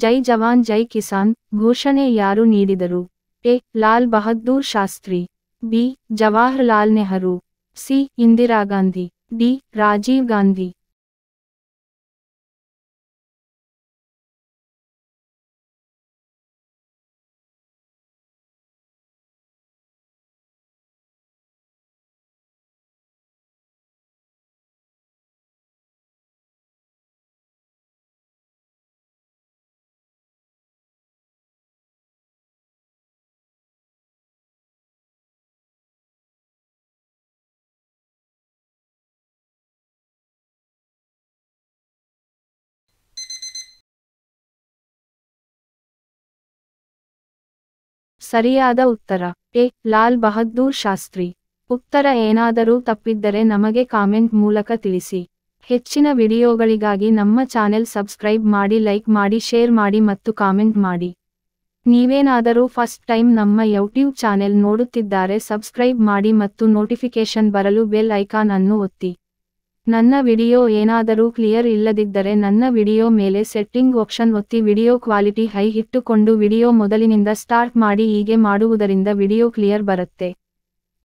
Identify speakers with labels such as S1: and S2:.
S1: ಜೈ ಜವಾನ್ ಜೈ ಕಿಸಾನ್ ಘೋಷಣೆ ಯಾರು ನೀಡಿದರು? A. Lal Bahadur Shastri, B. Jawaharlal Nehru, C. Indira Gandhi, D. Rajiv Gandhi. ಸರಿಯಾದ ಉತ್ತರ ಎ. ಲಾಲ್ ಬಹದ್ದೂರ್ ಶಾಸ್ತ್ರಿ. ಉತ್ತರ ಏನಾದರೂ ತಪ್ಪಿದ್ದರೆ ನಮಗೆ ಕಾಮೆಂಟ್ ಮೂಲಕ ತಿಳಿಸಿ. ಹೆಚ್ಚಿನ ವಿಡಿಯೋಗಳಿಗಾಗಿ ನಮ್ಮ ಚಾನೆಲ್ ಸಬ್ಸ್ಕ್ರೈಬ್ ಮಾಡಿ, ಲೈಕ್ ಮಾಡಿ, ಶೇರ್ ಮಾಡಿ ಮತ್ತು ಕಾಮೆಂಟ್ ಮಾಡಿ. ನೀವೇನಾದರೂ ಫಸ್ಟ್ ಟೈಮ್ ನಮ್ಮ ಯೂಟ್ಯೂಬ್ ಚಾನೆಲ್ ನೋಡುತ್ತಿದ್ದರೆ ಸಬ್ಸ್ಕ್ರೈಬ್ ಮಾಡಿ ಮತ್ತು ನೋಟಿಫಿಕೇಶನ್ ಬರಲು ಬೆಲ್ ಐಕಾನ್ ಅನ್ನು ಒತ್ತಿ. ನನ್ನ ವಿಡಿಯೋ ಏನಾದರೂ ಕ್ಲಿಯರ್ ಇಲ್ಲದಿದ್ದರೆ ನನ್ನ ವಿಡಿಯೋ ಮೇಲೆ ಸೆಟ್ಟಿಂಗ್ ಆಪ್ಷನ್ ಒತ್ತಿ ವಿಡಿಯೋ ಕ್ವಾಲಿಟಿ ಹೈ ಇಟ್ಟುಕೊಂಡು ವಿಡಿಯೋ ಮೊದಲಿನಿಂದ ಸ್ಟಾರ್ಟ್ ಮಾಡಿ. ಹೀಗೆ ಮಾಡುವುದರಿಂದ ವಿಡಿಯೋ ಕ್ಲಿಯರ್ ಬರುತ್ತೆ.